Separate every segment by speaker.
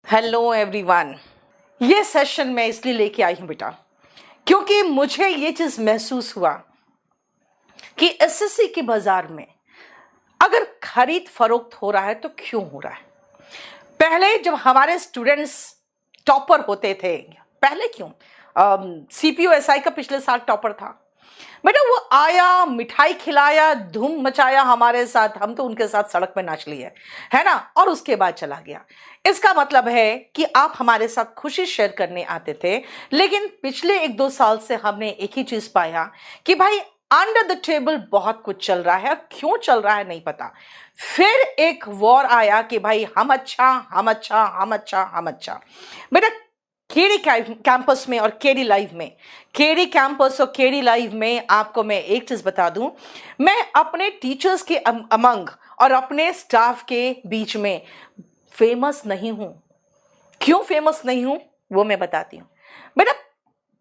Speaker 1: Hello everyone. ये session मैं इसलिए लेके आई हूं बेटा क्योंकि मुझे ये चीज महसूस हुआ कि एसएससी के बाजार में अगर खरीद फरोख्त हो रहा है तो क्यों हो रहा है। पहले जब हमारे स्टूडेंट्स टॉपर होते थे, पहले क्यों सीपीयू एसआई का पिछले साल टॉपर था बेटा, वो आया, मिठाई खिलाया, धूम मचाया हमारे साथ, हम तो उनके साथ सड़क पे नाच लिए है ना, और उसके बाद चला गया। इसका मतलब है कि आप हमारे साथ खुशी शेयर करने आते थे, लेकिन पिछले 1-2 साल से हमने एक ही चीज पाया कि भाई अंडर द टेबल बहुत कुछ चल रहा है, और क्यों चल रहा है नहीं पता। फिर एक वॉर आया कि भाई हम अच्छा, हम अच्छा, हम अच्छा, हम अच्छा। बेटा केडी कैंपस में और केडी लाइव में, केडी कैंपस और केडी लाइव में आपको मैं एक चीज बता दूं, मैं अपने टीचर्स के अमंग और अपने स्टाफ के बीच में फेमस नहीं हूं। क्यों फेमस नहीं हूं वो मैं बताती हूं। बेटा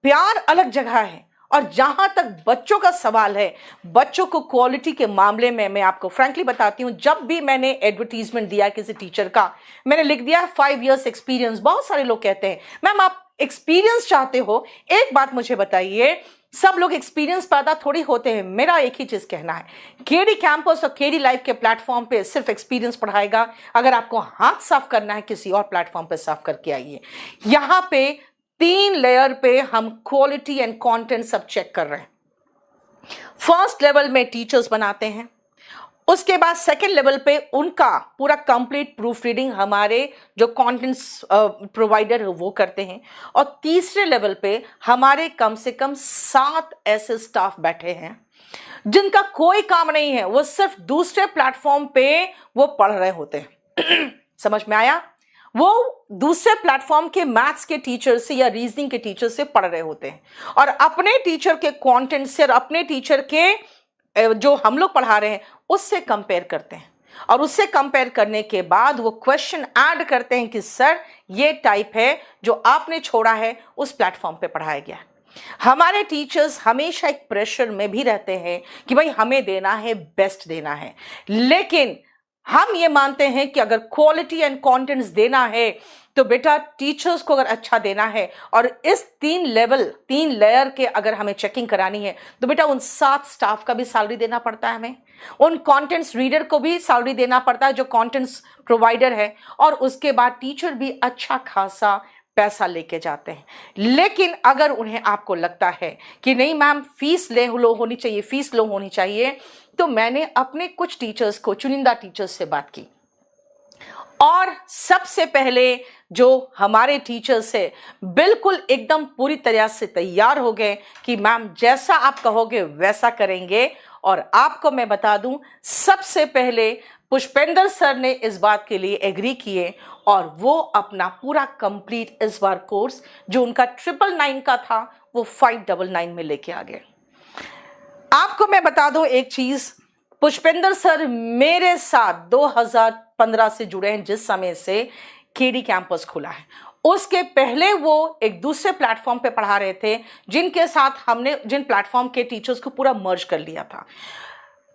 Speaker 1: प्यार अलग जगह है, और जहां तक बच्चों का सवाल है, बच्चों को क्वालिटी के मामले में मैं आपको फ्रैंकली बताती हूं, जब भी मैंने एडवर्टीजमेंट दिया किसी टीचर का, मैंने लिख दिया 5 years एक्सपीरियंस। बहुत सारे लोग कहते हैं मैम आप एक्सपीरियंस चाहते हो, एक बात मुझे बताइए, सब लोग एक्सपीरियंस पैदा थोड़ी होते हैं। मेरा एक ही चीज कहना है, केडी कैंपस और केडी लाइव के प्लेटफॉर्म पे सिर्फ एक्सपीरियंस पढ़ाएगा। अगर आपको हाथ साफ करना है किसी और प्लेटफॉर्म पे साफ करके आइए। यहां पे 3 लेयर पे हम क्वालिटी एंड कंटेंट सब चेक कर रहे हैं। फर्स्ट लेवल में टीचर्स बनाते हैं, उसके बाद सेकंड लेवल पे उनका पूरा कंप्लीट प्रूफ रीडिंग हमारे जो कंटेंट्स प्रोवाइडर है वो करते हैं, और तीसरे लेवल पे हमारे कम से कम 7 ऐसे स्टाफ बैठे हैं जिनका कोई काम नहीं है, वो सिर्फ दूसरे प्लेटफॉर्म पे वो पढ़ रहे होते हैं। समझ में आया? वो दूसरे प्लेटफॉर्म के मैथ्स के टीचर से या रीजनिंग के टीचर से पढ़ रहे होते हैं, और अपने टीचर के कंटेंट से और अपने टीचर के जो हम लोग पढ़ा रहे हैं उससे कंपेयर करते हैं, और उससे कंपेयर करने के बाद वो क्वेश्चन ऐड करते हैं कि सर ये टाइप है जो आपने छोड़ा है उस प्लेटफॉर्म पे पढ़ाया गया। हमारे टीचर्स हमेशा एक प्रेशर में भी रहते हैं कि भाई हमें देना है, बेस्ट देना है, लेकिन हम ये मानते हैं कि अगर क्वालिटी एंड कंटेंट्स देना है तो बेटा टीचर्स को अगर अच्छा देना है, और इस 3 लेयर के अगर हमें चेकिंग करानी है तो बेटा उन 7 स्टाफ का भी सैलरी देना पड़ता है, हमें उन कंटेंट्स रीडर को भी सैलरी देना पड़ता है जो कंटेंट्स प्रोवाइडर है, और उसके बाद टीचर भी अच्छा खासा पैसा लेके जाते हैं। लेकिन अगर उन्हें आपको लगता है कि नहीं मैम फीस लो होनी चाहिए, फीस लो होनी चाहिए, तो मैंने अपने कुछ टीचर्स को, चुनिंदा टीचर्स से बात की, और सबसे पहले जो हमारे टीचर्स है बिल्कुल एकदम पूरी तरह से तैयार हो गए कि मैम जैसा आप कहोगे वैसा करेंगे। और आपको मैं बता दूं, सबसे पहले पुष्पेंद्र सर ने इस बात के लिए एग्री किए, और वो अपना पूरा कंप्लीट इस बार कोर्स जो उनका 999 का था वो 599 में लेके आ गए। आपको मैं बता दूं एक चीज, पुष्पेंद्र सर मेरे साथ 2015 से जुड़े हैं, जिस समय से केडी कैंपस खुला है। उसके पहले वो एक दूसरे प्लेटफॉर्म पे पढ़ा रहे थे, जिनके साथ हमने जिन प्लेटफॉर्म के टीचर्स को पूरा मर्ज कर लिया था।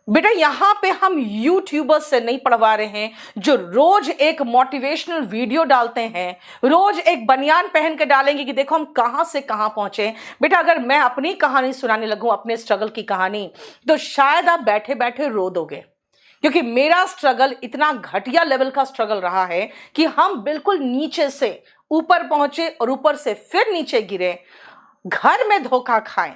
Speaker 1: बेटा यहां पे हम यूट्यूबर्स से नहीं पढ़वा रहे हैं जो रोज एक मोटिवेशनल वीडियो डालते हैं, रोज एक बनियान पहन के डालेंगे कि देखो हम कहां से कहां पहुंचे। बेटा अगर मैं अपनी कहानी सुनाने लगूं, अपने स्ट्रगल की कहानी, तो शायद आप बैठे बैठे रो दोगे, क्योंकि मेरा स्ट्रगल इतना घटिया लेवल का स्ट्रगल रहा है कि हम बिल्कुल नीचे से ऊपर पहुंचे और ऊपर से फिर नीचे गिरे, घर में धोखा खाएं,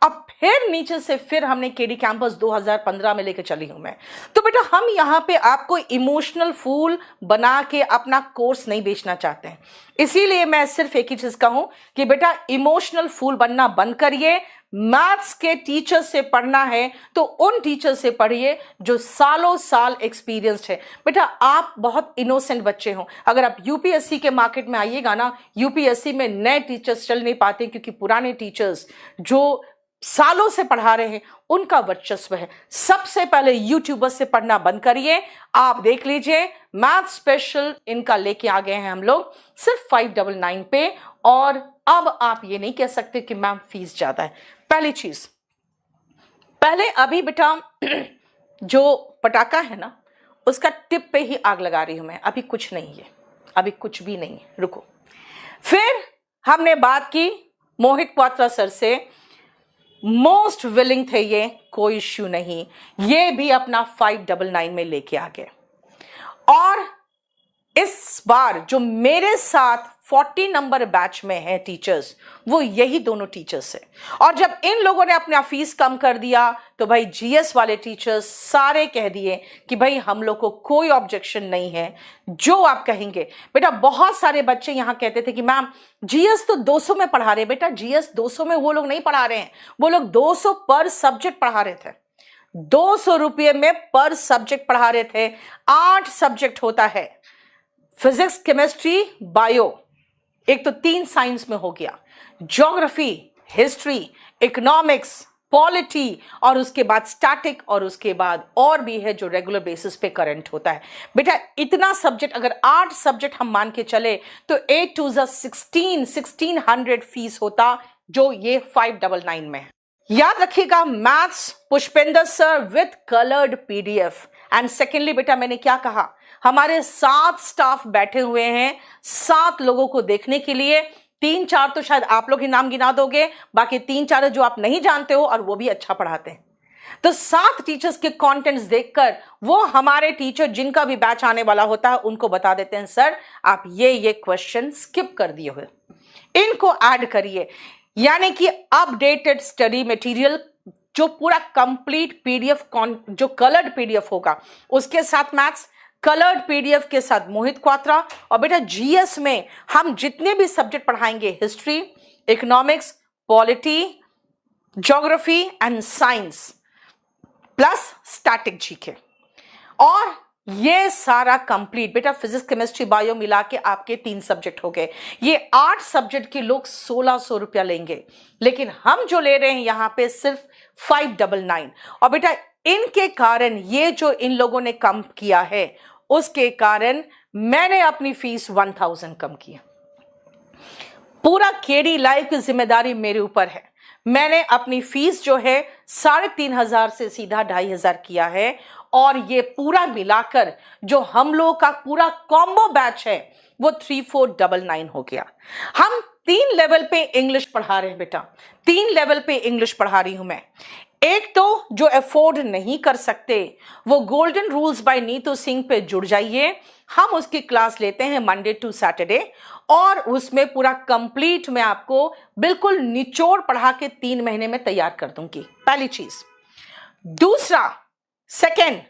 Speaker 1: अब फिर नीचे से फिर हमने केडी कैंपस 2015 में लेके चली हूं मैं। तो बेटा हम यहां पे आपको इमोशनल फूल बना के अपना कोर्स नहीं बेचना चाहते हैं, इसीलिए मैं सिर्फ एक ही चीज कहूं कि बेटा इमोशनल फूल बनना बंद करिए। मैथ्स के टीचर से पढ़ना है तो उन टीचर से पढ़िए जो सालों साल एक्सपीरियंस्ड है। बेटा आप बहुत इनोसेंट बच्चे हो, अगर आप यूपीएससी के मार्केट में आइएगा ना, यूपीएससी में नए टीचर्स चल नहीं पाते, क्योंकि पुराने टीचर्स जो सालों से पढ़ा रहे हैं उनका वर्चस्व है। सबसे पहले यूट्यूबर से पढ़ना बंद करिए। आप देख लीजिए मैथ स्पेशल इनका लेके आ गए हैं हम लोग सिर्फ 599 पे, और अब आप ये नहीं कह सकते कि मैम फीस ज्यादा है। पहली चीज, पहले अभी बेटा जो पटाखा है ना उसका टिप पे ही आग लगा रही हूं मैं, अभी कुछ नहीं है। अभी कुछ भी नहीं है, रुको। फिर हमने बात की मोहित क्वात्रा सर से, मोस्ट विलिंग थे ये, कोई इश्यू नहीं, ये भी अपना 599 में लेके आ गए। और इस बार जो मेरे साथ 40 नंबर बैच में है टीचर्स, वो यही दोनों टीचर्स है। और जब इन लोगों ने अपना फीस कम कर दिया तो भाई जीएस वाले टीचर्स सारे कह दिए कि भाई हम लोग को कोई ऑब्जेक्शन नहीं है, जो आप कहेंगे। बेटा बहुत सारे बच्चे यहां कहते थे कि मैम जीएस तो 200 में पढ़ा रहे। बेटा जीएस 200 में वो लोग नहीं पढ़ा रहे हैं, वो लोग 200 पर सब्जेक्ट पढ़ा रहे थे, 200 रुपये में पर सब्जेक्ट पढ़ा रहे थे। 8 सब्जेक्ट होता है, फिजिक्स, केमिस्ट्री, बायो, एक तो 3 साइंस में हो गया, ज्योग्राफी, हिस्ट्री, इकोनॉमिक्स, पॉलिटी, और उसके बाद स्टैटिक, और उसके बाद और भी है जो रेगुलर बेसिस पे करंट होता है। बेटा इतना सब्जेक्ट, अगर 8 सब्जेक्ट हम मान के चले तो 8 2 1600 फीस होता, जो ये 599 में है। याद रखिएगा, maths Pushpendra sir with coloured PDF. And secondly बेटा मैंने क्या कहा, हमारे 7 स्टाफ बैठे हुए हैं 7 लोगों को देखने के लिए। 3-4 तो शायद आप लोग ही नाम गिना दोगे, बाकी 3-4 जो आप नहीं जानते हो, और वो भी अच्छा पढ़ाते हैं। तो 7 टीचर्स के कंटेंट्स देखकर वो हमारे टीचर जिनका भी बैच आने वाला होता है उनको बता देते हैं, सर आप ये क्वेश्चन स्किप कर दिए हुए, इनको ऐड करिए। यानी कि अपडेटेड स्टडी मटेरियल, जो पूरा कंप्लीट पीडीएफ, जो कलर्ड पीडीएफ होगा, उसके साथ मैथ्स, कलर्ड पीडीएफ के साथ मोहित क्वात्रा। और बेटा जीएस में हम जितने भी सब्जेक्ट पढ़ाएंगे, history, economics, polity, geography and science, plus static GK, और ये सारा कंप्लीट। बेटा फिजिक्स, केमिस्ट्री, बायो मिला के आपके 3 सब्जेक्ट हो गए। ये 8 सब्जेक्ट के लोग 1600 रुपया लेंगे, लेकिन हम जो ले रहे हैं यहां पे सिर्फ 599। और बेटा इनके कारण, ये जो इन लोगों ने कम किया है, उसके कारण मैंने अपनी फीस 1000 कम किया। पूरा केडी लाइव की जिम्मेदारी मेरे ऊपर है। मैंने अपनी फीस जो है 3500 से सीधा 2500 किया है। और ये पूरा मिलाकर जो हम लोगों का पूरा कॉम्बो बैच है वो 3499 हो गया। हम 3 लेवल पे इंग्लिश पढ़ा रहे हैं बेटा, 3 लेवल पे इंग्लिश पढ़ा रही हूं मैं। एक तो जो अफोर्ड नहीं कर सकते वो golden rules by Neetu Singh पे जुड़ जाइए। हम उसकी क्लास लेते हैं मंडे टू सैटरडे, और उसमें पूरा कंप्लीट मैं आपको बिल्कुल निचोड़ पढ़ा के 3 महीने में तैयार कर दूंगी, पहली चीज। दूसरा, सेकेंड,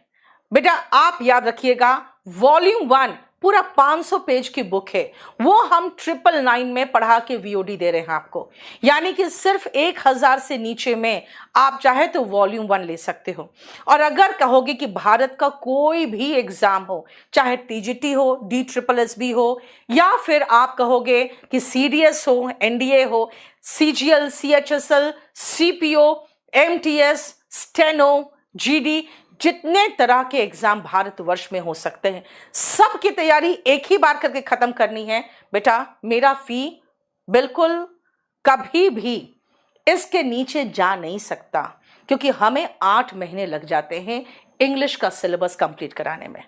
Speaker 1: बेटा आप याद रखिएगा, वॉल्यूम 1 पूरा 500 पेज की बुक है, वो हम 999 में पढ़ा के वीओडी दे रहे हैं आपको। यानी कि सिर्फ 1000 से नीचे में आप चाहे तो वॉल्यूम 1 ले सकते हो। और अगर कहोगे कि भारत का कोई भी एग्जाम हो, चाहे टीजीटी हो, DSSB हो, या फिर आप कहोगे कि सीडीएस हो, एनडीए हो, CGL, CHSL, CPO, MTS, steno, GD, जितने तरह के एग्जाम भारतवर्ष में हो सकते हैं, सब की तैयारी एक ही बार करके खत्म करनी है। बेटा मेरा फी बिल्कुल कभी भी इसके नीचे जा नहीं सकता, क्योंकि हमें 8 महीने लग जाते हैं इंग्लिश का सिलेबस कंप्लीट कराने में।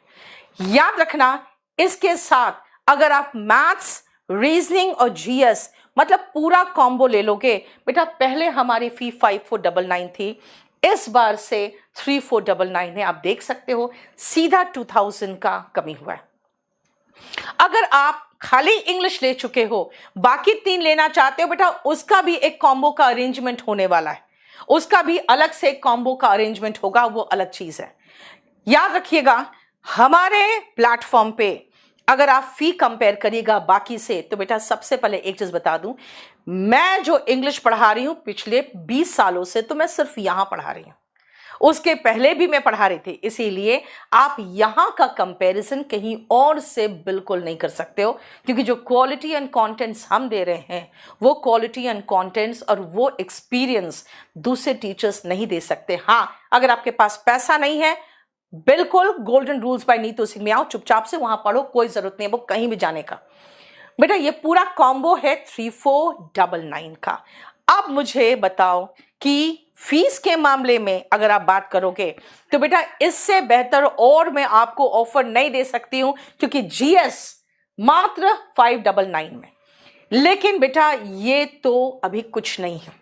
Speaker 1: याद रखना, इसके साथ अगर आप मैथ्स, रीजनिंग और जीएस मतलब पूरा कॉम्बो ले लोगे, बेटा पहले हमारी फी 5499 थी, इस बार से 3499 है। आप देख सकते हो सीधा 2000 का कमी हुआ है। अगर आप खाली इंग्लिश ले चुके हो, बाकी 3 लेना चाहते हो, बेटा उसका भी एक कॉम्बो का अरेंजमेंट होने वाला है, उसका भी अलग से एक कॉम्बो का अरेंजमेंट होगा, वो अलग चीज है। याद रखिएगा, हमारे प्लेटफॉर्म पे अगर आप फी कंपेयर करिएगा बाकी से, तो बेटा सबसे पहले एक चीज बता दूं, मैं जो इंग्लिश पढ़ा रही हूं पिछले 20 सालों से, तो मैं सिर्फ यहां पढ़ा रही हूं, उसके पहले भी मैं पढ़ा रही थी। इसीलिए आप यहां का कंपैरिजन कहीं और से बिल्कुल नहीं कर सकते हो, क्योंकि जो क्वालिटी एंड कंटेंट्स हम दे रहे हैं, वो क्वालिटी एंड कंटेंट्स और वो एक्सपीरियंस दूसरे टीचर्स नहीं दे सकते। हाँ, अगर आपके पास पैसा नहीं है, बिल्कुल golden rules by Neetu Singh में आओ, चुपचाप से वहां पढ़ो, कोई जरूरत नहीं है वो कहीं भी जाने का। बेटा ये पूरा कॉम्बो है 3499 का। अब मुझे बताओ कि फीस के मामले में अगर आप बात करोगे, तो बेटा इससे बेहतर और मैं आपको ऑफर नहीं दे सकती हूं, क्योंकि जीएस मात्र 599 में। लेकिन बेटा ये तो अभी कुछ नहीं है।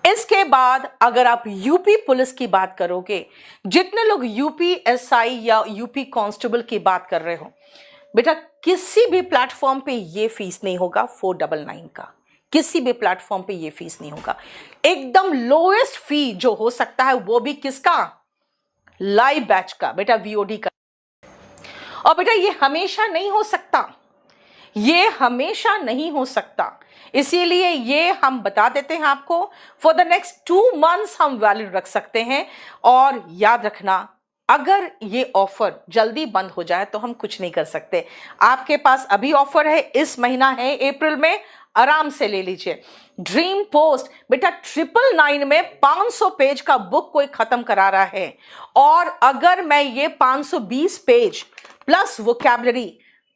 Speaker 1: इसके बाद अगर आप यूपी पुलिस की बात करोगे, जितने लोग यूपी एसआई या यूपी कांस्टेबल की बात कर रहे हो, बेटा किसी भी प्लेटफॉर्म पे ये फीस नहीं होगा 499 का, किसी भी प्लेटफॉर्म पे ये फीस नहीं होगा। एकदम लोएस्ट फी जो हो सकता है वो भी किसका? लाइव बैच का, बेटा वीओडी का। और बेटा ये हमेशा नहीं हो सकता, ये हमेशा नहीं हो सकता, इसीलिए ये हम बता देते हैं आपको। फॉर द नेक्स्ट 2 months हम वैलिड रख सकते हैं। और याद रखना, अगर ये ऑफर जल्दी बंद हो जाए तो हम कुछ नहीं कर सकते। आपके पास अभी ऑफर है, इस महीना है अप्रैल में, आराम से ले लीजिए। ड्रीम पोस्ट बेटा 999 में 500 पेज का बुक कोई खत्म करा रहा है, और अगर मैं ये 520 page plus vocabulary,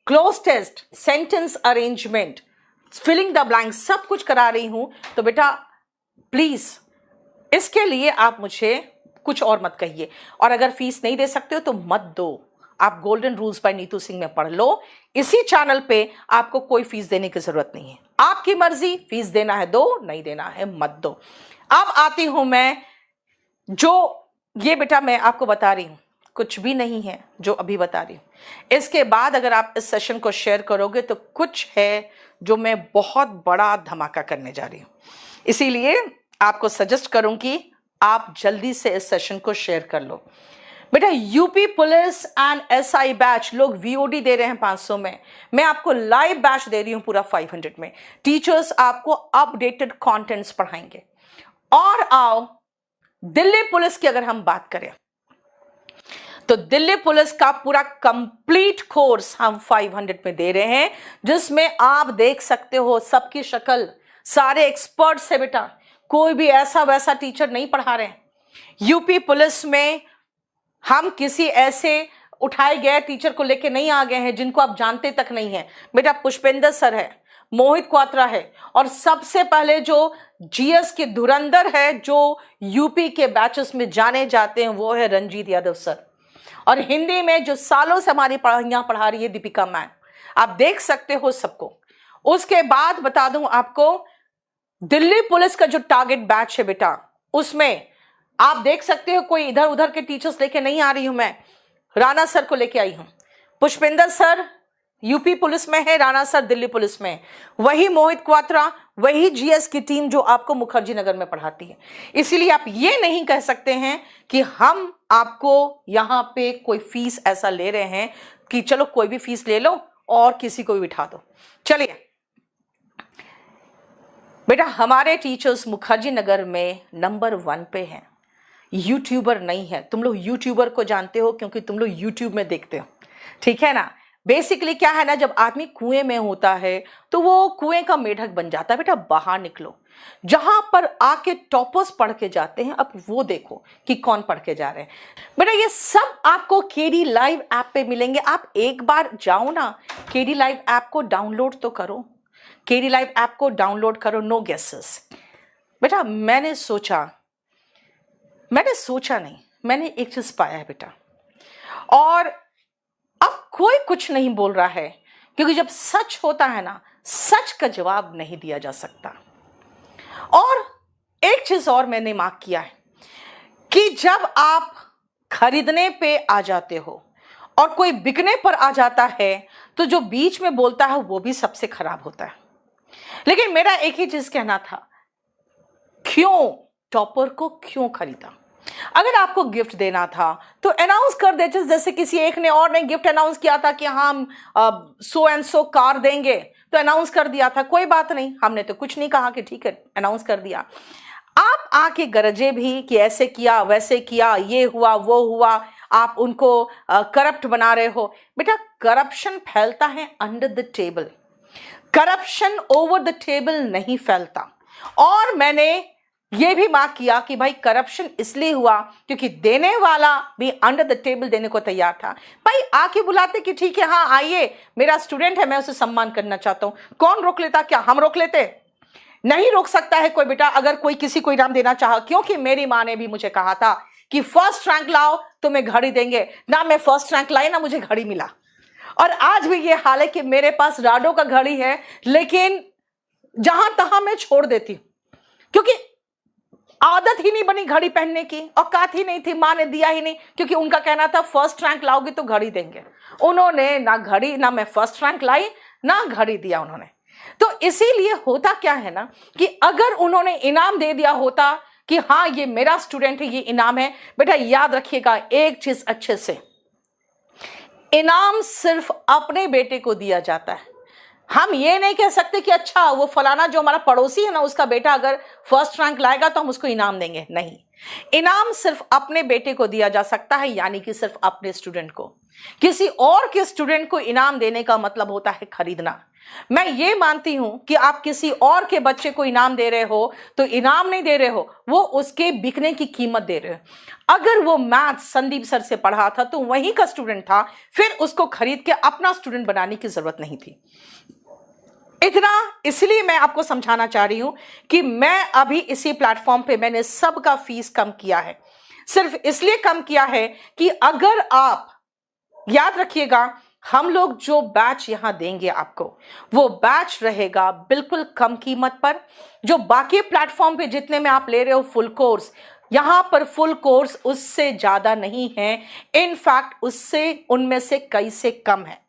Speaker 1: cloze test, sentence arrangement, filling the blank सब कुछ करा रही हूं, तो बेटा प्लीज इसके लिए आप मुझे कुछ और मत कहिए। और अगर फीस नहीं दे सकते हो तो मत दो, आप golden rules by Neetu Singh में पढ़ लो। इसी चैनल पे आपको कोई फीस देने की जरूरत नहीं है, आपकी मर्जी, फीस देना है दो, नहीं देना है मत दो। अब आती हूं मैं, जो ये बेटा मैं आपको बता रही हूं कुछ भी नहीं है जो अभी बता रही हूं। इसके बाद अगर आप इस सेशन को शेयर करोगे तो कुछ है जो मैं बहुत बड़ा धमाका करने जा रही हूं, इसीलिए आपको सजेस्ट करूंगी आप जल्दी से इस सेशन को शेयर कर लो। बेटा UP police and SI batch लोग वीओडी दे रहे हैं 500 में, मैं आपको लाइव बैच दे रही हूं पूरा 500 में। टीचर्स आपको अपडेटेड कंटेंट्स पढ़ाएंगे। और आओ दिल्ली पुलिस की अगर हम बात करें तो दिल्ली पुलिस का पूरा कंप्लीट कोर्स हम 500 में दे रहे हैं, जिसमें आप देख सकते हो सबकी शक्ल, सारे एक्सपर्ट्स है बेटा, कोई भी ऐसा वैसा टीचर नहीं पढ़ा रहे हैं। यूपी पुलिस में हम किसी ऐसे उठाए गए टीचर को लेके नहीं आ गए हैं जिनको आप जानते तक नहीं है। बेटा पुष्पेंद्र सर है, मोहित क्वात्रा है, और सबसे पहले जो जीएस के धुरंधर है जो यूपी के बैचेस में जाने जाते हैं वो है रंजीत यादव सर। और हिंदी में जो सालों से हमारी पढ़ाइयां पढ़ा रही है दीपिका मैम, आप देख सकते हो सबको। उसके बाद बता दूं आपको, दिल्ली पुलिस का जो टारगेट बैच है बेटा, उसमें आप देख सकते हो कोई इधर उधर के टीचर्स लेके नहीं आ रही हूं मैं, राणा सर को लेके आई हूं। पुष्पेंद्र सर यूपी पुलिस में है, राणा सर दिल्ली पुलिस में, वही मोहित क्वात्रा, वही जीएस की टीम जो आपको मुखर्जी नगर में पढ़ाती है। इसीलिए आप ये नहीं कह सकते हैं कि हम आपको यहां पे कोई फीस ऐसा ले रहे हैं कि चलो कोई भी फीस ले लो और किसी को भी बिठा दो। चलिए बेटा, हमारे टीचर्स मुखर्जी नगर में नंबर 1 पे हैं, यूट्यूबर नहीं है। तुम लोग यूट्यूबर को जानते हो क्योंकि तुम लोग यूट्यूब में देखते हो, ठीक है ना। बेसिकली क्या है ना, जब आदमी कुएं में होता है तो वो कुएं का मेढक बन जाता है। बेटा बाहर निकलो, जहां पर आके टॉपर्स पढ़ के जाते हैं, अब वो देखो कि कौन पढ़ के जा रहे हैं। बेटा ये सब आपको केडी लाइव ऐप पे मिलेंगे। आप एक बार जाओ ना, केडी लाइव ऐप को डाउनलोड तो करो, केडी लाइव ऐप को डाउनलोड करो, नो गेसेस। बेटा मैंने सोचा नहीं, मैंने एक चीज पाया है बेटा, और अब कोई कुछ नहीं बोल रहा है, क्योंकि जब सच होता है ना, सच का जवाब नहीं दिया जा सकता। और एक चीज और मैंने मार्क किया है कि जब आप खरीदने पे आ जाते हो और कोई बिकने पर आ जाता है तो जो बीच में बोलता है वो भी सबसे खराब होता है। लेकिन मेरा एक ही चीज कहना था, क्यों टॉपर को क्यों खरीदा? अगर आपको गिफ्ट देना था तो अनाउंस कर देते, जैसे किसी एक ने और ने गिफ्ट अनाउंस किया था कि हम सो एंड सो कार देंगे, तो अनाउंस कर दिया था, कोई बात नहीं, हमने तो कुछ नहीं कहा कि ठीक है अनाउंस कर दिया। आप आके गरजे भी कि ऐसे किया वैसे किया, ये हुआ वो हुआ, आप उनको करप्ट बना रहे हो। बेटा करप्शन फैलता है under the table, corruption over the table नहीं फैलता। और मैंने ये भी मार्क किया कि भाई करप्शन इसलिए हुआ क्योंकि देने वाला भी अंडर द टेबल देने को तैयार था। भाई आके बुलाते कि ठीक है, हाँ आइए, मेरा स्टूडेंट है, मैं उसे सम्मान करना चाहता हूं, कौन रोक लेता? क्या हम रोक लेते? नहीं रोक सकता है कोई बेटा, अगर कोई किसी को इनाम देना चाहा। क्योंकि मेरी माँ ने भी मुझे कहा था कि फर्स्ट रैंक लाओ तो मैं घड़ी देंगे, ना मैं फर्स्ट रैंक लाई ना मुझे घड़ी मिला। और आज भी ये हाल है कि मेरे पास राडो का घड़ी है, लेकिन जहां तहां मैं छोड़ देती हूं, क्योंकि आदत ही नहीं बनी घड़ी पहनने की, औकात ही नहीं थी, मां ने दिया ही नहीं, क्योंकि उनका कहना था फर्स्ट रैंक लाओगी तो घड़ी देंगे। उन्होंने ना घड़ी, ना मैं फर्स्ट रैंक लाई, ना घड़ी दिया उन्होंने। तो इसीलिए होता क्या है ना कि अगर उन्होंने इनाम दे दिया होता कि हाँ ये मेरा स्टूडेंट है, ये इनाम है, बेटा याद रखिएगा एक चीज अच्छे से, इनाम सिर्फ अपने बेटे को दिया जाता है। हम ये नहीं कह सकते कि अच्छा वो फलाना जो हमारा पड़ोसी है ना, उसका बेटा अगर फर्स्ट रैंक लाएगा तो हम उसको इनाम देंगे, नहीं। इनाम सिर्फ अपने बेटे को दिया जा सकता है, यानी कि सिर्फ अपने स्टूडेंट को। किसी और के स्टूडेंट को इनाम देने का मतलब होता है खरीदना। मैं ये मानती हूं कि आप किसी और के बच्चे को इनाम दे रहे हो तो इनाम नहीं दे रहे हो, वो उसके बिकने की कीमत दे रहे हो। अगर वो मैथ संदीप सर से पढ़ा था तो वहीं का स्टूडेंट था, फिर उसको खरीद के अपना स्टूडेंट बनाने की जरूरत नहीं थी। इतना इसलिए मैं आपको समझाना चाह रही हूं कि मैं अभी इसी प्लेटफॉर्म पे मैंने सबका फीस कम किया है। सिर्फ इसलिए कम किया है कि अगर आप याद रखिएगा, हम लोग जो बैच यहां देंगे आपको, वो बैच रहेगा बिल्कुल कम कीमत पर। जो बाकी प्लेटफॉर्म पे जितने में आप ले रहे हो फुल कोर्स, यहां पर फुल कोर्स उससे ज्यादा नहीं है, इनफैक्ट उससे उनमें से कई से कम है।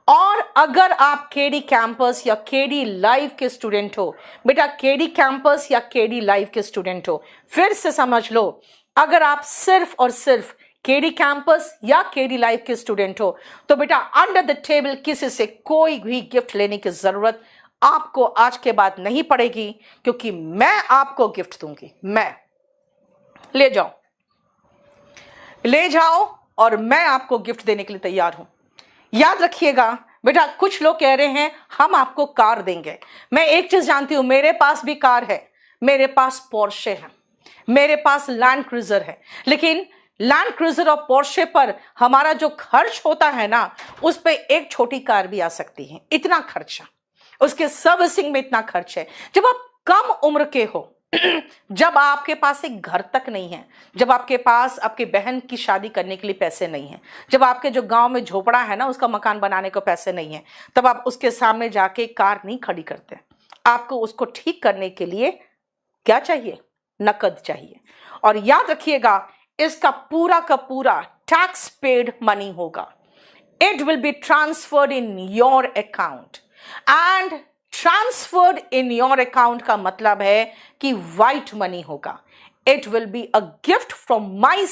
Speaker 1: और अगर आप केडी कैंपस या केडी लाइव के स्टूडेंट हो, बेटा केडी कैंपस या केडी लाइव के स्टूडेंट हो, फिर से समझ लो, अगर आप सिर्फ और सिर्फ केडी कैंपस या केडी लाइव के स्टूडेंट हो तो बेटा अंडर द टेबल किसी से कोई भी गिफ्ट लेने की जरूरत आपको आज के बाद नहीं पड़ेगी, क्योंकि मैं आपको गिफ्ट दूंगी। मैं ले जाओ और मैं आपको गिफ्ट देने के लिए तैयार हूं। याद रखिएगा बेटा, कुछ लोग कह रहे हैं हम आपको कार देंगे। मैं एक चीज जानती हूं, मेरे पास भी कार है, मेरे पास पोर्शे है, मेरे पास लैंड क्रूजर है, लेकिन लैंड क्रूजर और पोर्शे पर हमारा जो खर्च होता है ना, उस पर एक छोटी कार भी आ सकती है। इतना खर्चा, उसके सर्विसिंग में इतना खर्च है। जब आप कम उम्र के हो, जब आपके पास एक घर तक नहीं है, जब आपके पास आपके बहन की शादी करने के लिए पैसे नहीं है, जब आपके जो गांव में झोपड़ा है ना उसका मकान बनाने को पैसे नहीं है, तब आप उसके सामने जाके कार नहीं खड़ी करते। आपको उसको ठीक करने के लिए क्या चाहिए? नकद चाहिए। और याद रखिएगा, इसका पूरा का पूरा टैक्स पेड मनी होगा। It will be transferred in your account, and transferred in your account का मतलब है कि व्हाइट मनी होगा। It will be a gift from my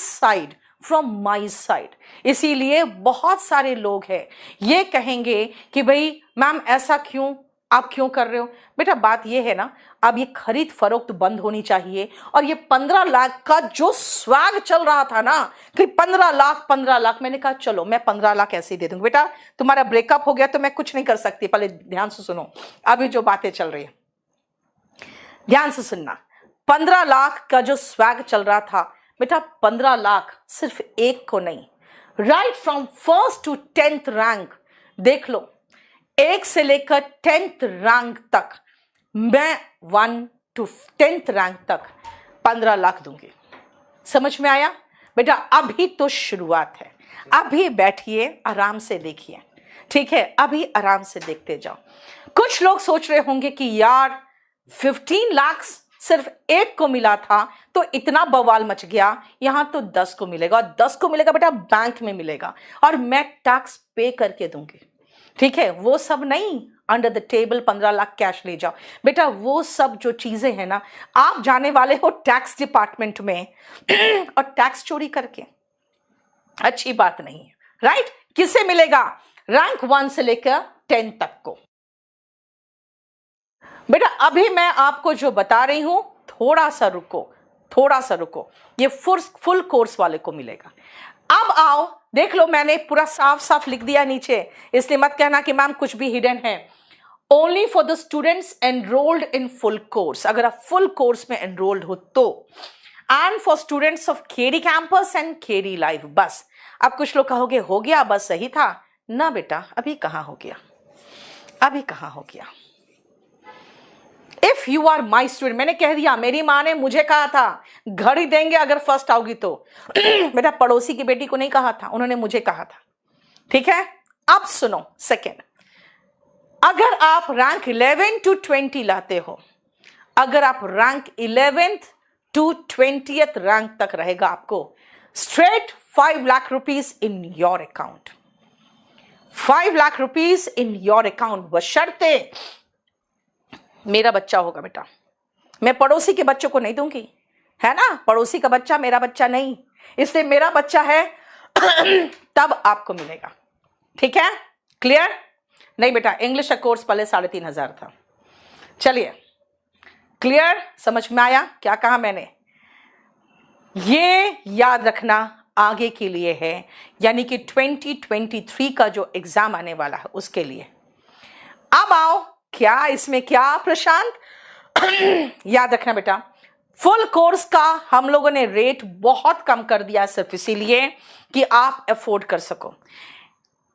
Speaker 1: side. इसीलिए बहुत सारे लोग हैं ये कहेंगे कि भाई मैम ऐसा क्यों, आप क्यों कर रहे हो? बेटा बात ये है ना, अब ये खरीद फरोख्त बंद होनी चाहिए। और ये 15 लाख का जो स्वैग चल रहा था ना कि 15 लाख, मैंने कहा चलो मैं 15 लाख ऐसे ही दे दूंगी। बेटा तुम्हारा ब्रेकअप हो गया तो मैं कुछ नहीं कर सकती, पहले ध्यान से सुनो अभी जो बातें चल रही है, ध्यान से सुनना। 15 लाख का जो स्वैग चल रहा था बेटा, 15 लाख सिर्फ एक को नहीं, right from first to 10th rank देख लो, 1 से लेकर 10th रैंक तक, मैं 1 to 10th रैंक तक 15 लाख दूंगी। समझ में आया? बेटा अभी तो शुरुआत है, अभी बैठिए आराम से देखिए, ठीक है? अभी आराम से देखते जाओ। कुछ लोग सोच रहे होंगे कि यार 15 लाख सिर्फ एक को मिला था तो इतना बवाल मच गया, यहां तो 10 को मिलेगा, और 10 को मिलेगा बेटा बैंक में मिलेगा और मैं टैक्स पे करके दूंगी, ठीक है? वो सब नहीं, under the table 15 lakh cash ले जाओ। बेटा वो सब जो चीजें हैं ना, आप जाने वाले हो टैक्स डिपार्टमेंट में और टैक्स चोरी करके, अच्छी बात नहीं है, राइट? किसे मिलेगा? रैंक 1 से लेकर 10 तक को। बेटा अभी मैं आपको जो बता रही हूं, थोड़ा सा रुको, ये फुल कोर्स वाले को मिलेगा। अब आओ देख लो, मैंने पूरा साफ साफ लिख दिया नीचे, इसलिए मत कहना कि मैम कुछ भी हिडन है। Only for the students enrolled in full course, अगर आप फुल कोर्स में एनरोल्ड हो तो, and for students of KD campus and KD live, बस। अब कुछ लोग कहोगे हो गया, बस सही था ना? बेटा अभी कहां हो गया, if you are my student, मैंने कह दिया, मेरी माँ ने मुझे कहा था घड़ी देंगे अगर फर्स्ट आओगी तो बेटा पड़ोसी की बेटी को नहीं कहा था, उन्होंने मुझे कहा था, ठीक है? अब सुनो सेकेंड, अगर आप रैंक 11 to 20 लाते हो, अगर आप rank 11th to 20th rank तक रहेगा आपको straight 5 lakh rupees in your account, 5 lakh rupees in your account, बशर्ते मेरा बच्चा होगा बेटा। मैं पड़ोसी के बच्चों को नहीं दूंगी, है ना, पड़ोसी का बच्चा मेरा बच्चा नहीं, इसलिए मेरा बच्चा है तब आपको मिलेगा। ठीक है, क्लियर? नहीं बेटा, इंग्लिश का कोर्स पहले 3,500 था। चलिए, क्लियर? समझ में आया क्या कहा मैंने? ये याद रखना आगे के लिए है, यानी कि 2023 का जो एग्जाम आने वाला है उसके लिए। अब आओ, क्या इसमें क्या प्रशांत? याद रखना बेटा, फुल कोर्स का हम लोगों ने रेट बहुत कम कर दिया, सिर्फ इसीलिए कि आप अफोर्ड कर सको।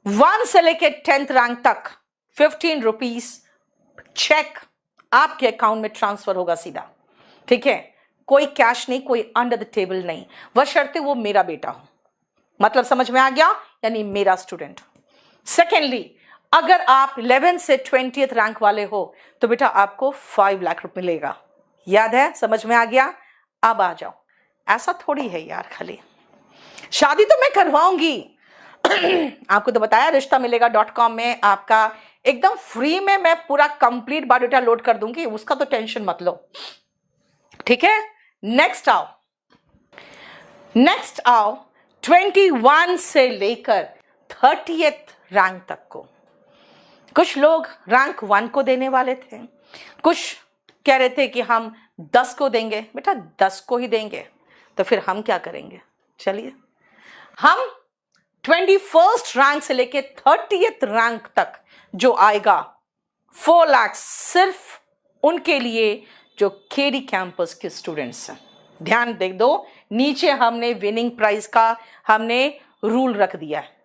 Speaker 1: 1 से लेके 10th रैंक तक 15 रुपीज चेक आपके अकाउंट में ट्रांसफर होगा सीधा। ठीक है, कोई कैश नहीं, कोई अंडर द टेबल नहीं, बशर्ते वो मेरा बेटा हो। मतलब समझ में आ गया, यानी मेरा स्टूडेंट। सेकेंडली, अगर आप 11 से 20th रैंक वाले हो तो बेटा आपको 5 लाख रुपए मिलेगा। याद है? समझ में आ गया? अब आ जाओ, ऐसा थोड़ी है यार, खाली शादी तो मैं करवाऊंगी आपको तो बताया रिश्तामिलेगा.com में आपका एकदम फ्री में मैं पूरा कंप्लीट बायोडाटा लोड कर दूंगी, उसका तो टेंशन मत लो। ठीक है, नेक्स्ट आओ 21 से लेकर 30th रैंक तक को। कुछ लोग रैंक 1 को देने वाले थे, कुछ कह रहे थे कि हम 10 को देंगे। बेटा 10 को ही देंगे तो फिर हम क्या करेंगे? चलिए, हम 21st रैंक से लेके 30th रैंक तक जो आएगा 4 लाख सिर्फ उनके लिए जो केडी कैंपस के स्टूडेंट्स हैं। ध्यान दे दो, नीचे हमने विनिंग प्राइज का हमने रूल रख दिया है।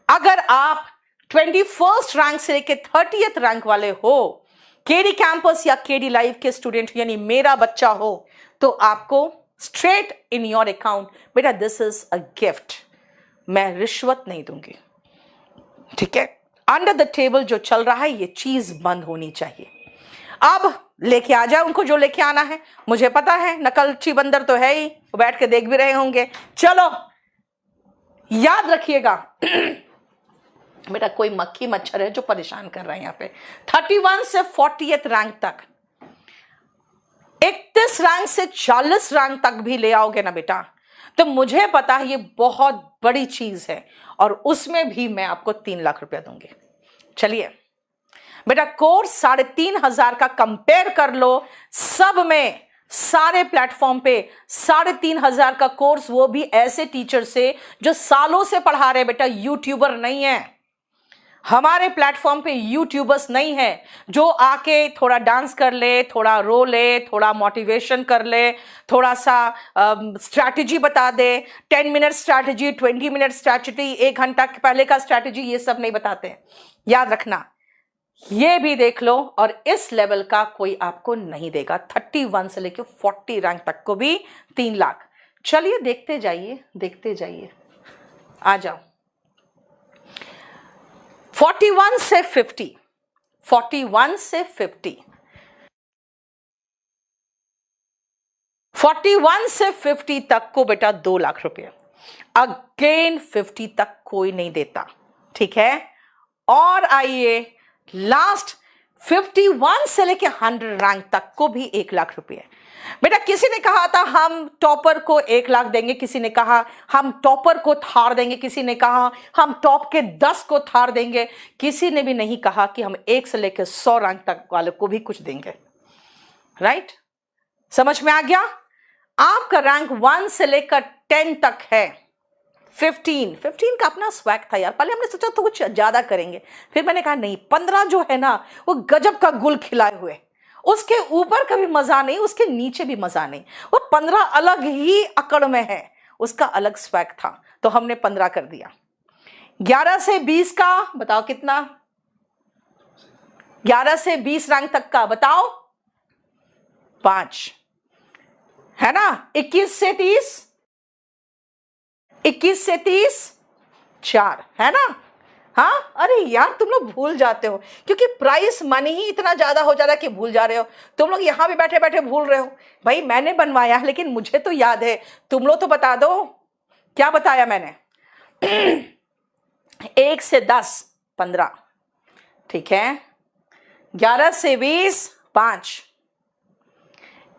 Speaker 1: अगर आप 21st रैंक से लेके 30th रैंक वाले हो, केडी कैंपस या केडी लाइव के स्टूडेंट यानी मेरा बच्चा हो, तो आपको स्ट्रेट इन योर अकाउंट बेटा दिस इज अ गिफ्ट, मैं रिश्वत नहीं दूंगी। ठीक है, अंडर द टेबल जो चल रहा है ये चीज बंद होनी चाहिए। अब लेके आ जाए उनको जो लेके आना है, मुझे पता है नकलची बंदर तो है ही, वो बैठ के देख भी रहे होंगे। चलो याद रखिएगा बेटा, कोई मक्खी मच्छर है जो परेशान कर रहे हैं यहाँ पे। 31 से 40th रैंक तक, 31 रैंक से 40 रैंक तक भी ले आओगे ना बेटा, तो मुझे पता है ये बहुत बड़ी चीज है, और उसमें भी मैं आपको 3 लाख रुपया दूंगी। चलिए बेटा, कोर्स 3,500 का कंपेयर कर लो, सब में सारे प्लेटफॉर्म पे 3,500 का कोर्स, वो भी ऐसे टीचर से जो सालों से पढ़ा रहे। बेटा यूट्यूबर नहीं है हमारे प्लेटफॉर्म पे, यूट्यूबर्स नहीं है जो आके थोड़ा डांस कर ले, थोड़ा रो ले, थोड़ा मोटिवेशन कर ले, थोड़ा सा स्ट्रैटेजी बता दे, 10 मिनट स्ट्रैटेजी, 20 मिनट स्ट्रैटेजी, 1 घंटा पहले का स्ट्रैटेजी, ये सब नहीं बताते। याद रखना, ये भी देख लो, और इस लेवल का कोई आपको नहीं देगा। 31 से लेकर 40 रैंक तक को भी 3 लाख। चलिए देखते जाइए, आ जाओ। 41 से 50, 41 से 50, 41 से 50 तक को बेटा 2 लाख रुपए। अगेन 50 तक कोई नहीं देता। ठीक है, और आइए लास्ट 51 से लेके 100 रैंक तक को भी 1 लाख रुपए। बेटा किसी ने कहा था हम टॉपर को 1 लाख देंगे, किसी ने कहा हम टॉपर को थार देंगे, किसी ने कहा हम टॉप के 10 को थार देंगे, किसी ने भी नहीं कहा कि हम 1 से लेकर 100 रैंक तक वाले को भी कुछ देंगे। राइट? समझ में आ गया? आपका रैंक 1 से लेकर 10 तक है। 15 का अपना स्वैग था यार, पहले हमने सोचा तो कुछ ज्यादा करेंगे, फिर मैंने कहा नहीं, 15 जो है ना वो गजब का गुल खिलाए हुए, उसके ऊपर कभी मजा नहीं, उसके नीचे भी मजा नहीं, वो 15 अलग ही अकड़ में है, उसका अलग स्वैग था, तो हमने 15 कर दिया। 11 से 20 का बताओ कितना? 11 से 20 रैंक तक का बताओ? 5 है ना। 21 से 30, 4 है ना। हाँ, अरे यार तुम लोग भूल जाते हो क्योंकि प्राइस मनी ही इतना ज्यादा हो जाता है कि भूल जा रहे हो। तुम लोग यहाँ भी बैठे बैठे भूल रहे हो। भाई मैंने बनवाया है लेकिन मुझे तो याद है, तुम लोग तो बता दो क्या बताया मैंने। 1 से 10 15, ठीक है। 11 से 20 5,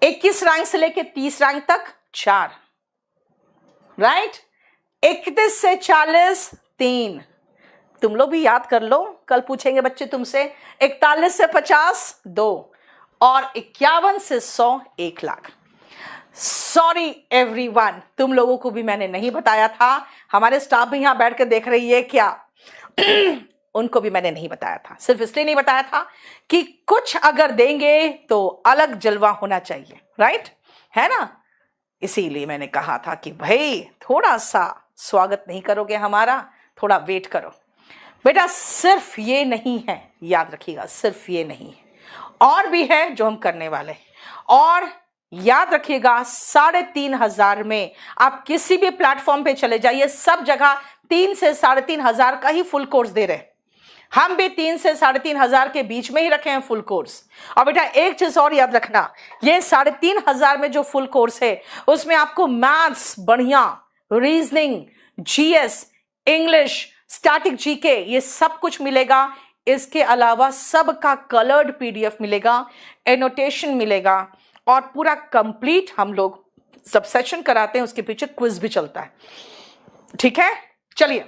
Speaker 1: 21 रैंक से लेके 30 रैंक तक 4, राइट। 31 से 40 3, तुम लोग भी याद कर लो, कल पूछेंगे बच्चे तुमसे। 41 से 50 2, और 51 से 100 1 लाख। सॉरी एवरीवन, तुम लोगों को भी मैंने नहीं बताया था। हमारे स्टाफ भी यहां बैठ कर देख रही है क्या? उनको भी मैंने नहीं बताया था, सिर्फ इसलिए नहीं बताया था कि कुछ अगर देंगे तो अलग जलवा होना चाहिए, राइट, है ना। इसीलिए मैंने कहा था कि भाई थोड़ा सा स्वागत नहीं करोगे हमारा, थोड़ा वेट करो। बेटा सिर्फ ये नहीं है, याद रखिएगा, सिर्फ ये नहीं है, और भी है जो हम करने वाले। और याद रखिएगा 3,500 में आप किसी भी प्लेटफॉर्म पे चले जाइए, सब जगह 3 से 3,500 का ही फुल कोर्स दे रहे। हम भी 3 से 3,500 के बीच में ही रखे हैं फुल कोर्स। और बेटा एक चीज और याद रखना, ये 3,500 में जो फुल कोर्स है उसमें आपको मैथ्स बढ़िया, reasoning, GS, English, static GK, ये सब कुछ मिलेगा। इसके अलावा सबका कलर्ड पीडीएफ मिलेगा, एनोटेशन मिलेगा, और पूरा कंप्लीट हम लोग सब सेशन कराते हैं, उसके पीछे क्विज भी चलता है, ठीक है। चलिए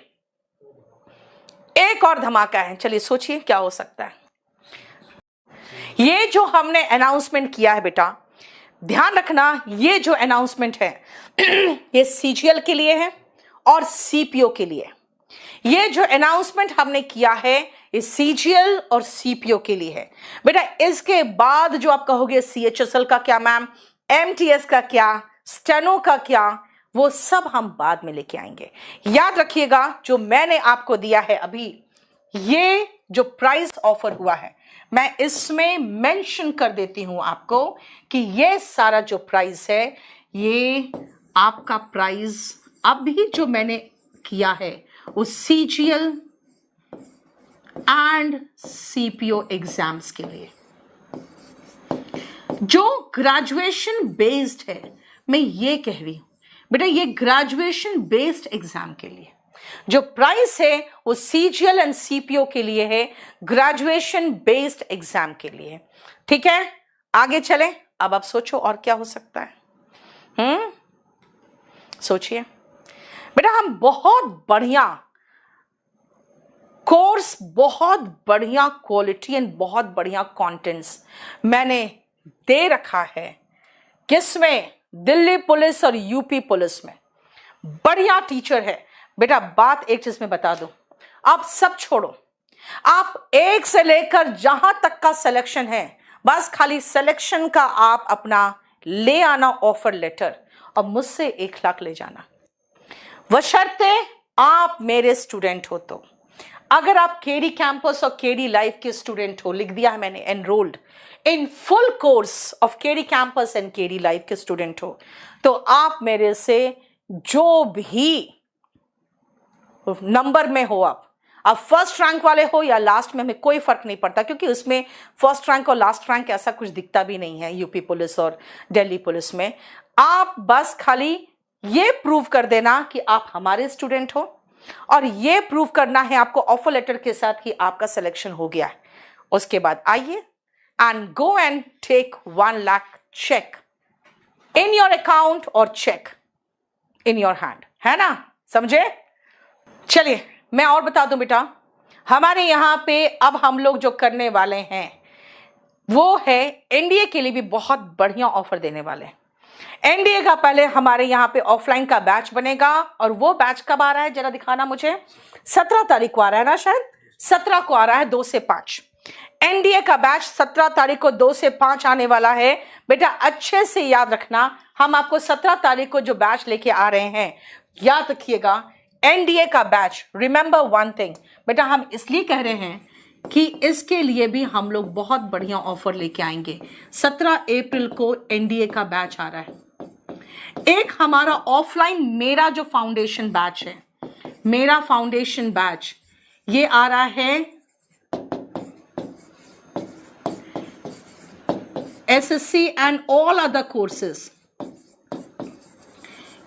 Speaker 1: एक और धमाका है, चलिए सोचिए क्या हो सकता है। ये जो हमने अनाउंसमेंट किया है बेटा, ध्यान रखना, ये जो अनाउंसमेंट है ये सीजीएल के लिए है और सीपीओ के लिए। ये जो अनाउंसमेंट हमने किया है ये सीजीएल और सीपीओ के लिए है बेटा। इसके बाद जो आप कहोगे सीएचएसएल का क्या मैम, एमटीएस का क्या, स्टेनो का क्या, वो सब हम बाद में लेके आएंगे। याद रखिएगा जो मैंने आपको दिया है अभी, ये जो प्राइस ऑफर हुआ है, मैं इसमें मेंशन कर देती हूं आपको कि ये सारा जो प्राइस है ये आपका प्राइस अभी जो मैंने किया है वो सीजीएल एंड सीपीओ एग्जाम्स के लिए, जो ग्रेजुएशन बेस्ड है। मैं ये कह रही हूं बेटा, ये ग्रेजुएशन बेस्ड एग्जाम के लिए जो प्राइस है वो सीजीएल एंड सीपीओ के लिए है, ग्रेजुएशन बेस्ड एग्जाम के लिए, ठीक है। आगे चले, अब आप सोचो और क्या हो सकता है। सोचिए बेटा, हम बहुत बढ़िया कोर्स, बहुत बढ़िया क्वालिटी एंड बहुत बढ़िया कंटेंट्स मैंने दे रखा है। किसमें? दिल्ली पुलिस और यूपी पुलिस में बढ़िया टीचर है बेटा। बात एक चीज में बता दूं, आप सब छोड़ो, आप 1 से लेकर जहां तक का सिलेक्शन है, बस खाली सिलेक्शन का आप अपना ले आना ऑफर लेटर और मुझसे 1 लाख ले जाना, बशर्ते आप मेरे स्टूडेंट हो तो। अगर आप केडी कैंपस और केडी लाइफ के स्टूडेंट हो, लिख दिया है मैंने enrolled in full course of KD campus and KD life के स्टूडेंट हो, तो आप मेरे से जो भी नंबर में हो, आप फर्स्ट रैंक वाले हो या लास्ट में, हमें कोई फर्क नहीं पड़ता, क्योंकि उसमें फर्स्ट रैंक और लास्ट रैंक ऐसा कुछ दिखता भी नहीं है यूपी पुलिस और दिल्ली पुलिस में। आप बस खाली ये प्रूव कर देना कि आप हमारे स्टूडेंट हो, और ये प्रूव करना है आपको ऑफर लेटर के साथ कि आपका सिलेक्शन हो गया है। उसके बाद आइए and go and take 1 lakh cheque in your account और चेक इन योर हैंड, है ना, समझे। चलिए मैं और बता दूं बेटा, हमारे यहां पे अब हम लोग जो करने वाले हैं वो है एनडीए के लिए भी बहुत बढ़िया ऑफर देने वाले हैं। एनडीए का पहले हमारे यहाँ पे ऑफलाइन का बैच बनेगा, और वो बैच कब आ रहा है जरा दिखाना मुझे। 17 तारीख को आ रहा है ना, शायद 17 को आ रहा है, 2 से 5। एनडीए का बैच 17 तारीख को 2 से 5 आने वाला है बेटा। अच्छे से याद रखना, हम आपको 17 तारीख को जो बैच लेके आ रहे हैं, याद रखिएगा एनडीए का बैच। रिमेंबर वन थिंग बेटा, हम इसलिए कह रहे हैं कि इसके लिए भी हम लोग बहुत बढ़िया ऑफर लेके आएंगे। 17 अप्रैल को एनडीए का बैच आ रहा है। एक हमारा ऑफलाइन मेरा जो फाउंडेशन बैच है, मेरा फाउंडेशन बैच, ये आ रहा है SSC and all other courses.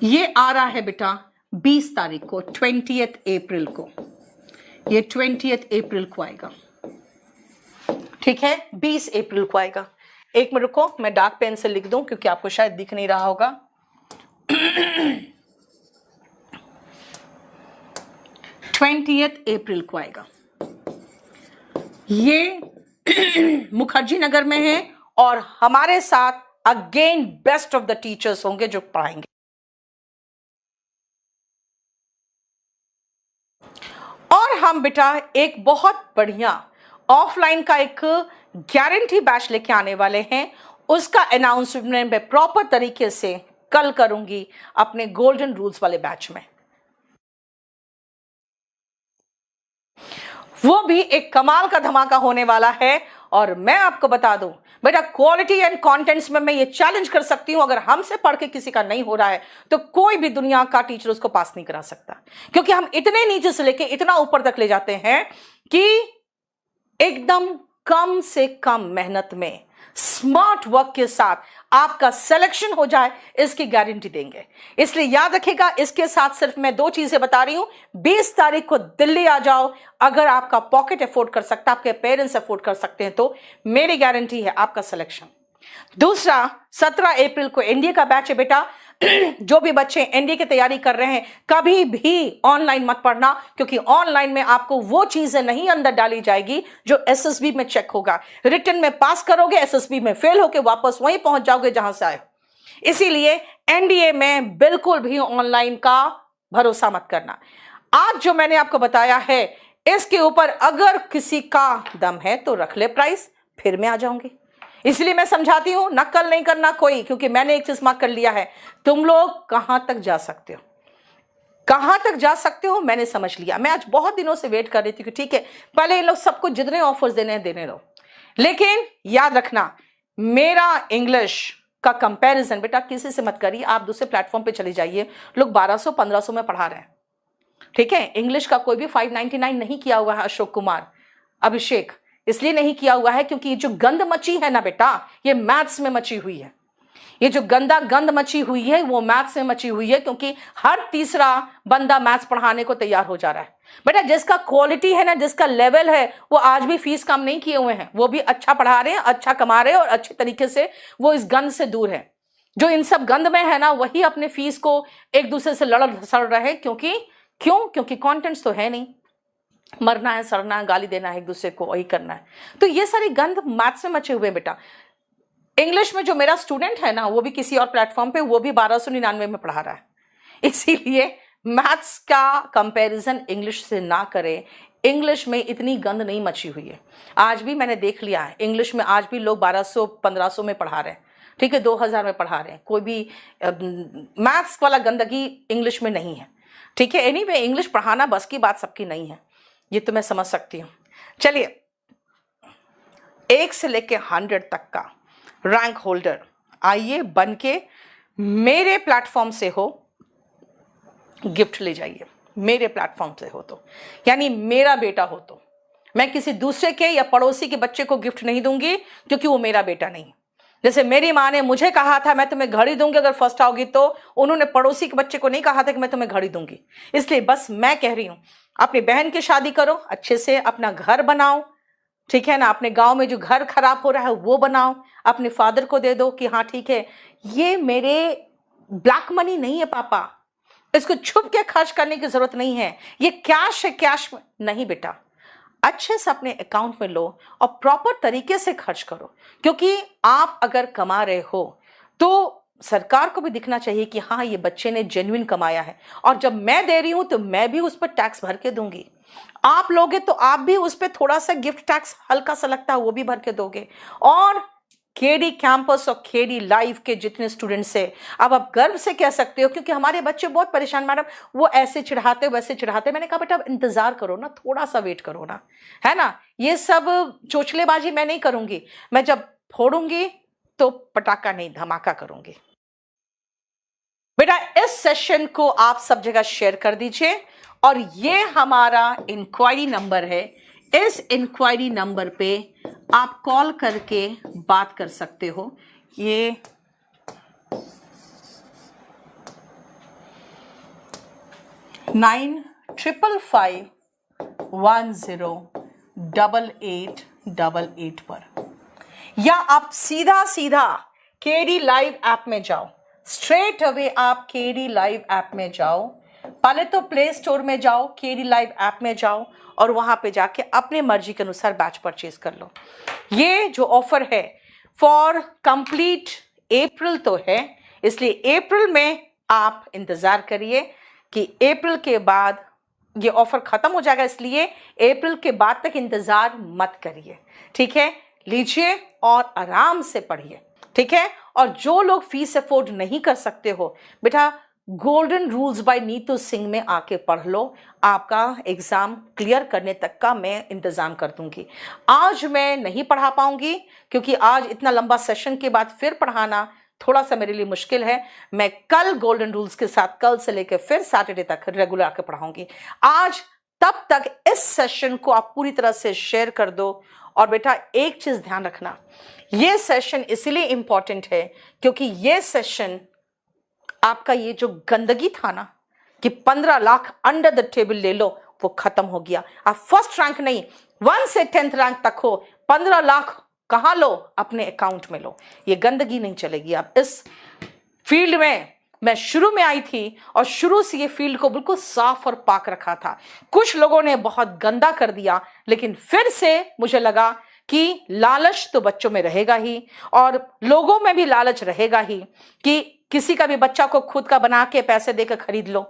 Speaker 1: ये आ रहा है बेटा 20 तारीख को, 20th अप्रैल को। ये 20th अप्रैल को आएगा, ठीक है, 20 अप्रैल को आएगा। एक मिनट रुको, मैं डार्क पेन से लिख दूं क्योंकि आपको शायद दिख नहीं रहा होगा। 20th अप्रैल को आएगा। ये मुखर्जी नगर में है और हमारे साथ again best of the teachers होंगे जो पढ़ाएंगे। और हम बेटा एक बहुत बढ़िया ऑफलाइन का एक गारंटी बैच लेके आने वाले हैं। उसका अनाउंसमेंट मैं प्रॉपर तरीके से कल करूंगी अपने गोल्डन रूल्स वाले बैच में। वो भी एक कमाल का धमाका होने वाला है। और मैं आपको बता दूं बेटा, क्वालिटी एंड कंटेंट्स में मैं ये चैलेंज कर सकती हूं, अगर हमसे पढ़ के किसी का नहीं हो रहा है तो कोई भी दुनिया का टीचर उसको पास नहीं करा सकता, क्योंकि हम इतने नीचे से लेके इतना ऊपर तक ले जाते हैं कि एकदम कम से कम मेहनत में स्मार्ट वर्क के साथ आपका सिलेक्शन हो जाए, इसकी गारंटी देंगे। इसलिए याद रखिएगा, इसके साथ सिर्फ मैं 2 चीजें बता रही हूं। 20 तारीख को दिल्ली आ जाओ, अगर आपका पॉकेट अफोर्ड कर सकता, आपके पेरेंट्स अफोर्ड कर सकते हैं तो मेरी गारंटी है आपका सिलेक्शन। दूसरा, 17 अप्रैल को एनडीए का बैच है बेटा। जो भी बच्चे एनडीए की तैयारी कर रहे हैं, कभी भी ऑनलाइन मत पढ़ना, क्योंकि ऑनलाइन में आपको वो चीजें नहीं अंदर डाली जाएगी जो एसएसबी में चेक होगा। रिटन में पास करोगे, एसएसबी में फेल होके वापस वहीं पहुंच जाओगे जहां से आए। इसीलिए एनडीए में बिल्कुल भी ऑनलाइन का भरोसा मत करना। आज जो मैंने आपको बताया है, इसके ऊपर अगर किसी का दम है तो रख ले प्राइस, फिर मैं आ जाऊंगी। इसलिए मैं समझाती हूं, नकल नहीं करना कोई, क्योंकि मैंने एक चीज मार्क कर लिया है, तुम लोग कहां तक जा सकते हो, कहां तक जा सकते हो मैंने समझ लिया। मैं आज बहुत दिनों से वेट कर रही थी कि ठीक है, पहले इन लोग सबको जितने ऑफर्स देने हैं देने दो, लेकिन याद रखना मेरा इंग्लिश का कंपैरिजन बेटा किसी से मत करिए। आप दूसरे प्लेटफॉर्म पे चले जाइए, लोग 1200-1500 में पढ़ा रहे हैं, ठीक है। इंग्लिश का कोई भी 599 नहीं किया हुआ है अशोक कुमार, अभिषेक, इसलिए नहीं किया हुआ है क्योंकि ये जो गंद मची है ना बेटा, ये मैथ्स में मची हुई है। ये जो गंद मची हुई है वो मैथ्स में मची हुई है, क्योंकि हर तीसरा बंदा मैथ्स पढ़ाने को तैयार हो जा रहा है बेटा। जिसका क्वालिटी है ना, जिसका लेवल है, वो आज भी फीस कम नहीं किए हुए हैं, वो भी अच्छा पढ़ा रहे हैं, अच्छा कमा रहे हैं और अच्छे तरीके से वो इस गंद से दूर है। जो इन सब गंद में है ना, वही अपने फीस को एक दूसरे से लड़ सड़ रहे हैं। क्योंकि कॉन्टेंट्स तो है नहीं, मरना है, सड़ना है, गाली देना है एक दूसरे को, वही करना है। तो ये सारी गंद मैथ्स में मचे हुए हैं बेटा। इंग्लिश में जो मेरा स्टूडेंट है ना, वो भी किसी और प्लेटफॉर्म पे, वो भी 1299 में पढ़ा रहा है। इसीलिए मैथ्स का कंपैरिजन इंग्लिश से ना करें। इंग्लिश में इतनी गंद नहीं मची हुई है। आज भी मैंने देख लिया है, इंग्लिश में आज भी लोग 1200-1500 में पढ़ा रहे हैं, ठीक है, 2000 में पढ़ा रहे हैं। कोई भी मैथ्स वाला गंदगी इंग्लिश में नहीं है, ठीक है। एनीवे, इंग्लिश पढ़ाना बस की बात सबकी नहीं है, ये तो मैं समझ सकती हूँ। चलिए, 1 से लेके 100 तक का रैंक होल्डर आइए बन के मेरे प्लेटफॉर्म से हो, गिफ्ट ले जाइए। मेरे प्लेटफॉर्म से हो तो, यानी मेरा बेटा हो तो। मैं किसी दूसरे के या पड़ोसी के बच्चे को गिफ्ट नहीं दूंगी, क्योंकि वो मेरा बेटा नहीं। जैसे मेरी माँ ने मुझे कहा था मैं तुम्हें घड़ी दूंगी अगर फर्स्ट आओगी, तो उन्होंने पड़ोसी के बच्चे को नहीं कहा था कि मैं तुम्हें घड़ी दूंगी। इसलिए बस मैं कह रही हूं, अपनी बहन की शादी करो, अच्छे से अपना घर बनाओ, ठीक है ना। अपने गांव में जो घर खराब हो रहा है वो बनाओ, अपने फादर को दे दो कि हाँ ठीक है, ये मेरे ब्लैक मनी नहीं है पापा, इसको छुप के खर्च करने की जरूरत नहीं है, ये कैश है, कैश नहीं बेटा, अच्छे से अपने अकाउंट में लो और प्रॉपर तरीके से खर्च करो। क्योंकि आप अगर कमा रहे हो तो सरकार को भी दिखना चाहिए कि हाँ ये बच्चे ने जेन्युइन कमाया है, और जब मैं दे रही हूं तो मैं भी उस पर टैक्स भर के दूंगी। आप लोगे तो आप भी उस पर थोड़ा सा गिफ्ट टैक्स हल्का सा लगता है वो भी भर के दोगे। और केडी कैंपस और केडी लाइव के जितने स्टूडेंट्स है, अब आप गर्व से कह सकते हो, क्योंकि हमारे बच्चे बहुत परेशान, मैडम वो ऐसे चिढ़ाते वैसे चिढ़ाते। मैंने कहा बेटा इंतजार करो ना, थोड़ा सा वेट करो ना, है ना। ये सब चोचलेबाजी मैं नहीं करूंगी, मैं जब फोड़ूंगी तो पटाखा नहीं धमाका करूंगी। बेटा इस सेशन को आप सब जगह शेयर कर दीजिए और ये हमारा इंक्वायरी नंबर है। इस इंक्वायरी नंबर पे आप कॉल करके बात कर सकते हो। ये 9555108888 पर, या आप सीधा सीधा केडी लाइव ऐप में जाओ। स्ट्रेट अवे आप केडी लाइव ऐप में जाओ। पहले तो प्ले स्टोर में जाओ, केडी लाइव ऐप में जाओ और वहां पे जाके अपने मर्जी के अनुसार बैच परचेज कर लो। ये जो ऑफर है फॉर कंप्लीट अप्रैल तो है, इसलिए अप्रैल में आप इंतजार करिए कि अप्रैल के बाद ये ऑफर खत्म हो जाएगा, इसलिए अप्रैल के बाद तक इंतजार मत करिए। ठीक है, लीजिए और आराम से पढ़िए। ठीक है, और जो लोग फीस अफोर्ड नहीं कर सकते हो, बेटा golden rules by Neetu Singh में आके पढ़ लो। आपका एग्जाम क्लियर करने तक का मैं इंतजाम कर दूंगी। आज मैं नहीं पढ़ा पाऊंगी क्योंकि आज इतना लंबा सेशन के बाद फिर पढ़ाना थोड़ा सा मेरे लिए मुश्किल है। मैं कल गोल्डन रूल्स के साथ कल से लेकर फिर सैटरडे तक रेगुलर आके पढ़ाऊंगी। आज तब तक इस सेशन को आप पूरी तरह से शेयर कर दो। और बेटा एक चीज ध्यान रखना, ये सेशन इसीलिए इंपॉर्टेंट है क्योंकि ये सेशन आपका ये जो गंदगी था ना कि 15 लाख अंडर द टेबल ले लो, वो खत्म हो गया। आप फर्स्ट रैंक नहीं 1 से 10th रैंक तक हो, 15 लाख कहां लो, अपने अकाउंट में लो। ये गंदगी नहीं चलेगी। आप इस फील्ड में, मैं शुरू में आई थी और शुरू से ये फील्ड को बिल्कुल साफ और पाक रखा था। कुछ लोगों ने बहुत गंदा कर दिया, लेकिन फिर से मुझे लगा कि लालच तो बच्चों में रहेगा ही और लोगों में भी लालच रहेगा ही कि किसी का भी बच्चा को खुद का बना के पैसे देकर खरीद लो।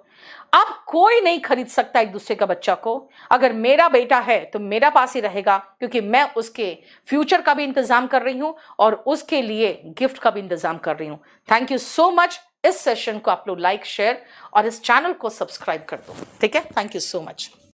Speaker 1: अब कोई नहीं खरीद सकता एक दूसरे का बच्चा को। अगर मेरा बेटा है तो मेरा पास ही रहेगा क्योंकि मैं उसके फ्यूचर का भी इंतजाम कर रही हूं और उसके लिए गिफ्ट का भी इंतजाम कर रही हूं। Thank you so much. इस सेशन को आप लोग लाइक, शेयर और इस चैनल को सब्सक्राइब कर दो। ठीक है, थैंक यू सो मच।